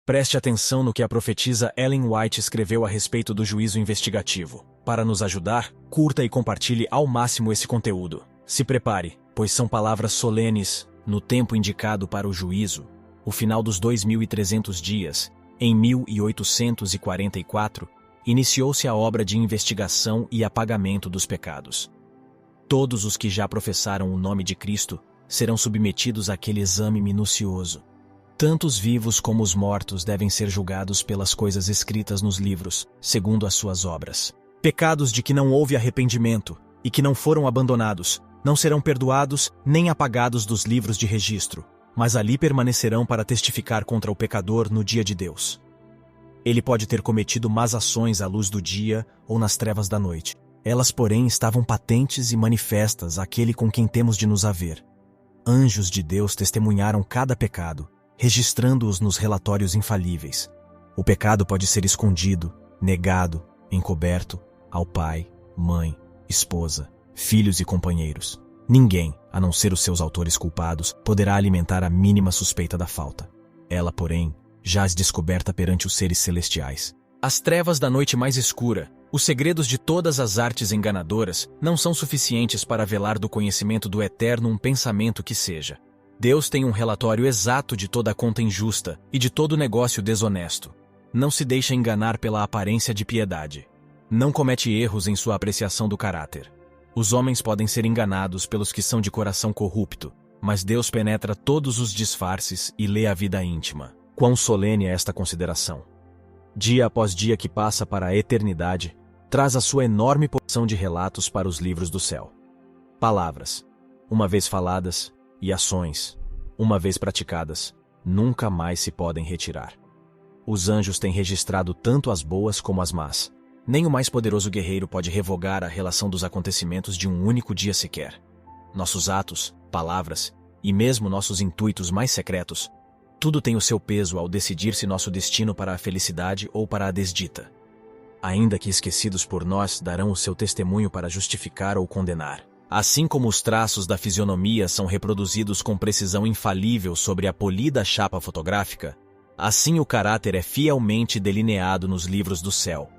Preste atenção no que a profetisa Ellen White escreveu a respeito do juízo investigativo. Para nos ajudar, curta e compartilhe ao máximo esse conteúdo. Se prepare, pois são palavras solenes, no tempo indicado para o juízo, o final dos 2.300 dias, em 1844, iniciou-se a obra de investigação e apagamento dos pecados. Todos os que já professaram o nome de Cristo serão submetidos àquele exame minucioso. Tanto os vivos como os mortos devem ser julgados pelas coisas escritas nos livros, segundo as suas obras. Pecados de que não houve arrependimento e que não foram abandonados, não serão perdoados nem apagados dos livros de registro, mas ali permanecerão para testificar contra o pecador no dia de Deus. Ele pode ter cometido más ações à luz do dia ou nas trevas da noite. Elas, porém, estavam patentes e manifestas àquele com quem temos de nos haver. Anjos de Deus testemunharam cada pecado, registrando-os nos relatórios infalíveis. O pecado pode ser escondido, negado, encoberto ao pai, mãe, esposa, filhos e companheiros. Ninguém, a não ser os seus autores culpados, poderá alimentar a mínima suspeita da falta. Ela, porém, jaz descoberta perante os seres celestiais. As trevas da noite mais escura, os segredos de todas as artes enganadoras, não são suficientes para velar do conhecimento do Eterno um pensamento que seja. Deus tem um relatório exato de toda a conta injusta e de todo negócio desonesto. Não se deixa enganar pela aparência de piedade. Não comete erros em sua apreciação do caráter. Os homens podem ser enganados pelos que são de coração corrupto, mas Deus penetra todos os disfarces e lê a vida íntima. Quão solene é esta consideração! Dia após dia que passa para a eternidade, traz a sua enorme porção de relatos para os livros do céu. Palavras, uma vez faladas, e ações, uma vez praticadas, nunca mais se podem retirar. Os anjos têm registrado tanto as boas como as más. Nem o mais poderoso guerreiro pode revogar a relação dos acontecimentos de um único dia sequer. Nossos atos, palavras e mesmo nossos intuitos mais secretos, tudo tem o seu peso ao decidir se nosso destino para a felicidade ou para a desdita. Ainda que esquecidos por nós, darão o seu testemunho para justificar ou condenar. Assim como os traços da fisionomia são reproduzidos com precisão infalível sobre a polida chapa fotográfica, assim o caráter é fielmente delineado nos livros do céu.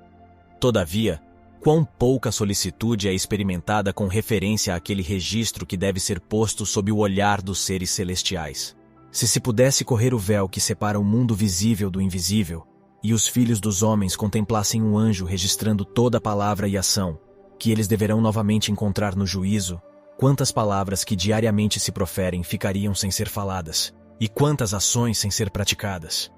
Todavia, quão pouca solicitude é experimentada com referência àquele registro que deve ser posto sob o olhar dos seres celestiais. Se pudesse correr o véu que separa o mundo visível do invisível, e os filhos dos homens contemplassem um anjo registrando toda palavra e ação, que eles deverão novamente encontrar no juízo, quantas palavras que diariamente se proferem ficariam sem ser faladas, e quantas ações sem ser praticadas.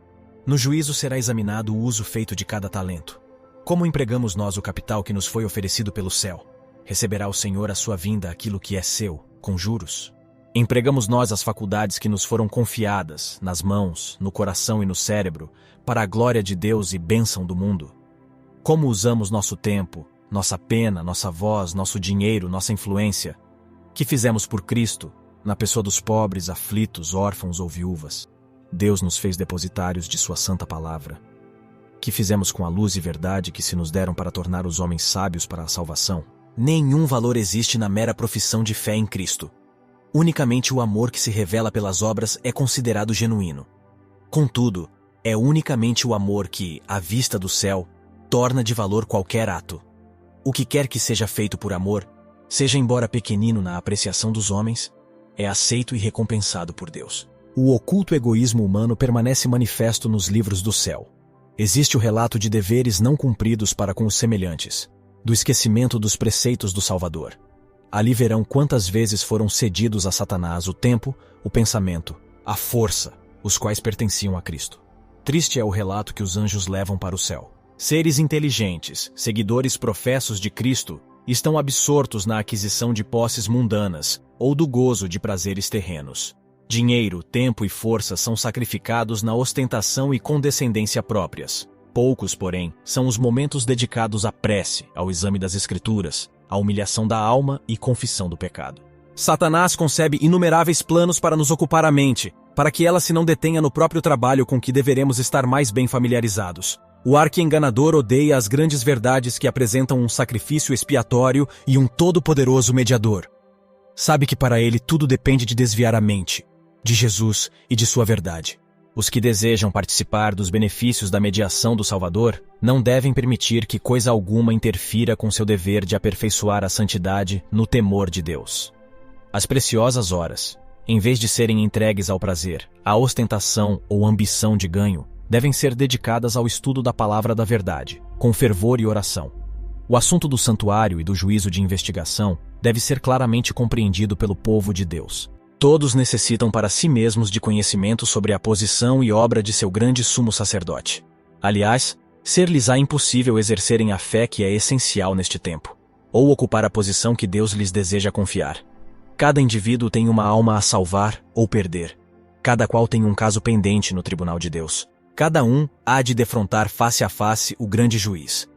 No juízo será examinado o uso feito de cada talento. Como empregamos nós o capital que nos foi oferecido pelo céu? Receberá o Senhor à sua vinda aquilo que é seu, com juros? Empregamos nós as faculdades que nos foram confiadas, nas mãos, no coração e no cérebro, para a glória de Deus e bênção do mundo? Como usamos nosso tempo, nossa pena, nossa voz, nosso dinheiro, nossa influência? Que fizemos por Cristo, na pessoa dos pobres, aflitos, órfãos ou viúvas? Deus nos fez depositários de sua santa palavra. Que fizemos com a luz e verdade que se nos deram para tornar os homens sábios para a salvação? Nenhum valor existe na mera profissão de fé em Cristo. Unicamente o amor que se revela pelas obras é considerado genuíno. Contudo, é unicamente o amor que, à vista do céu, torna de valor qualquer ato. O que quer que seja feito por amor, seja embora pequenino na apreciação dos homens, é aceito e recompensado por Deus. O oculto egoísmo humano permanece manifesto nos livros do céu. Existe o relato de deveres não cumpridos para com os semelhantes, do esquecimento dos preceitos do Salvador. Ali verão quantas vezes foram cedidos a Satanás o tempo, o pensamento, a força, os quais pertenciam a Cristo. Triste é o relato que os anjos levam para o céu. Seres inteligentes, seguidores professos de Cristo, estão absortos na aquisição de posses mundanas ou do gozo de prazeres terrenos. Dinheiro, tempo e força são sacrificados na ostentação e condescendência próprias. Poucos, porém, são os momentos dedicados à prece, ao exame das Escrituras, à humilhação da alma e confissão do pecado. Satanás concebe inumeráveis planos para nos ocupar a mente, para que ela se não detenha no próprio trabalho com que deveremos estar mais bem familiarizados. O arqui-enganador odeia as grandes verdades que apresentam um sacrifício expiatório e um todo-poderoso mediador. Sabe que para ele tudo depende de desviar a mente, de Jesus e de sua verdade. Os que desejam participar dos benefícios da mediação do Salvador não devem permitir que coisa alguma interfira com seu dever de aperfeiçoar a santidade no temor de Deus. As preciosas horas, em vez de serem entregues ao prazer, à ostentação ou ambição de ganho, devem ser dedicadas ao estudo da palavra da verdade, com fervor e oração. O assunto do santuário e do juízo de investigação deve ser claramente compreendido pelo povo de Deus. Todos necessitam para si mesmos de conhecimento sobre a posição e obra de seu grande sumo sacerdote. Aliás, ser-lhes-á impossível exercerem a fé que é essencial neste tempo, ou ocupar a posição que Deus lhes deseja confiar. Cada indivíduo tem uma alma a salvar ou perder. Cada qual tem um caso pendente no tribunal de Deus. Cada um há de defrontar face a face o grande juiz.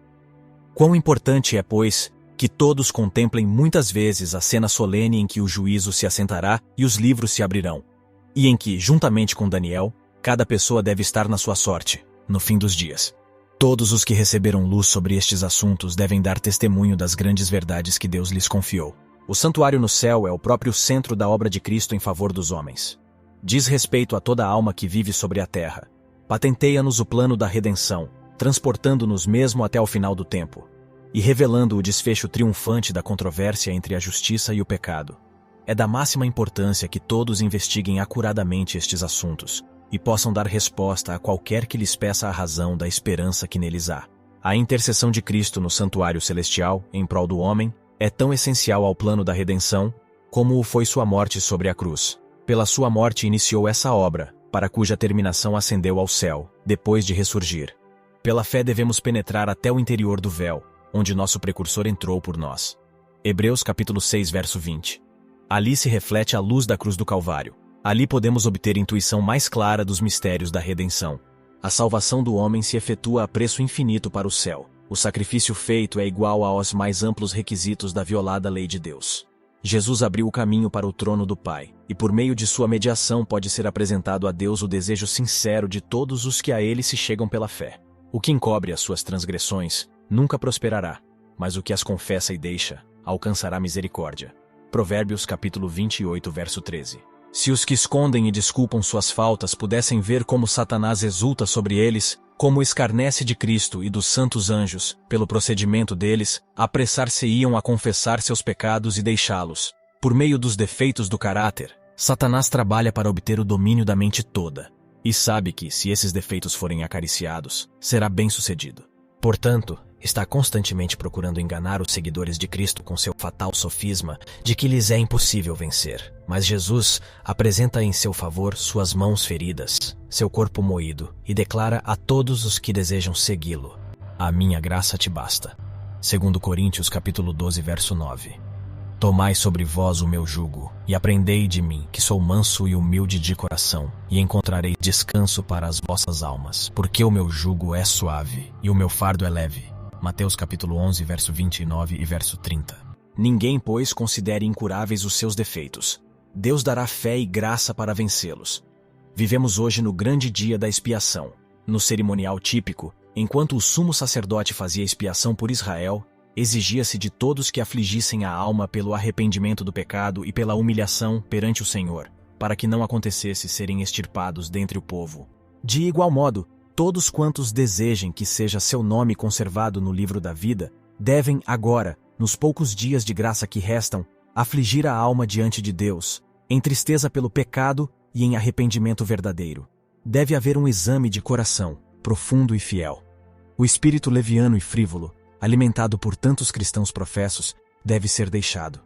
Quão importante é, pois, que todos contemplem muitas vezes a cena solene em que o juízo se assentará e os livros se abrirão, e em que, juntamente com Daniel, cada pessoa deve estar na sua sorte, no fim dos dias. Todos os que receberam luz sobre estes assuntos devem dar testemunho das grandes verdades que Deus lhes confiou. O santuário no céu é o próprio centro da obra de Cristo em favor dos homens. Diz respeito a toda alma que vive sobre a terra. Patenteia-nos o plano da redenção, transportando-nos mesmo até ao final do tempo, e revelando o desfecho triunfante da controvérsia entre a justiça e o pecado. É da máxima importância que todos investiguem acuradamente estes assuntos e possam dar resposta a qualquer que lhes peça a razão da esperança que neles há. A intercessão de Cristo no santuário celestial, em prol do homem, é tão essencial ao plano da redenção como o foi sua morte sobre a cruz. Pela sua morte iniciou essa obra, para cuja terminação ascendeu ao céu, depois de ressurgir. Pela fé devemos penetrar até o interior do véu, onde nosso precursor entrou por nós. Hebreus capítulo 6, verso 20. Ali se reflete a luz da cruz do Calvário. Ali podemos obter intuição mais clara dos mistérios da redenção. A salvação do homem se efetua a preço infinito para o céu. O sacrifício feito é igual aos mais amplos requisitos da violada lei de Deus. Jesus abriu o caminho para o trono do Pai, e por meio de sua mediação pode ser apresentado a Deus o desejo sincero de todos os que a ele se chegam pela fé. O que encobre as suas transgressões nunca prosperará, mas o que as confessa e deixa, alcançará misericórdia. Provérbios capítulo 28, verso 13. Se os que escondem e desculpam suas faltas pudessem ver como Satanás exulta sobre eles, como escarnece de Cristo e dos santos anjos, pelo procedimento deles, apressar-se-iam a confessar seus pecados e deixá-los. Por meio dos defeitos do caráter, Satanás trabalha para obter o domínio da mente toda, e sabe que, se esses defeitos forem acariciados, será bem-sucedido. Portanto, está constantemente procurando enganar os seguidores de Cristo com seu fatal sofisma de que lhes é impossível vencer. Mas Jesus apresenta em seu favor suas mãos feridas, seu corpo moído, e declara a todos os que desejam segui-lo: a minha graça te basta. 2 Coríntios capítulo 12, verso 9. Tomai sobre vós o meu jugo, e aprendei de mim, que sou manso e humilde de coração, e encontrarei descanso para as vossas almas, porque o meu jugo é suave, e o meu fardo é leve. Mateus capítulo 11, verso 29 e verso 30. Ninguém, pois, considere incuráveis os seus defeitos. Deus dará fé e graça para vencê-los. Vivemos hoje no grande dia da expiação. No cerimonial típico, enquanto o sumo sacerdote fazia expiação por Israel, exigia-se de todos que afligissem a alma pelo arrependimento do pecado e pela humilhação perante o Senhor, para que não acontecesse serem extirpados dentre o povo. De igual modo, todos quantos desejem que seja seu nome conservado no livro da vida, devem agora, nos poucos dias de graça que restam, afligir a alma diante de Deus, em tristeza pelo pecado e em arrependimento verdadeiro. Deve haver um exame de coração, profundo e fiel. O espírito leviano e frívolo, alimentado por tantos cristãos professos, deve ser deixado.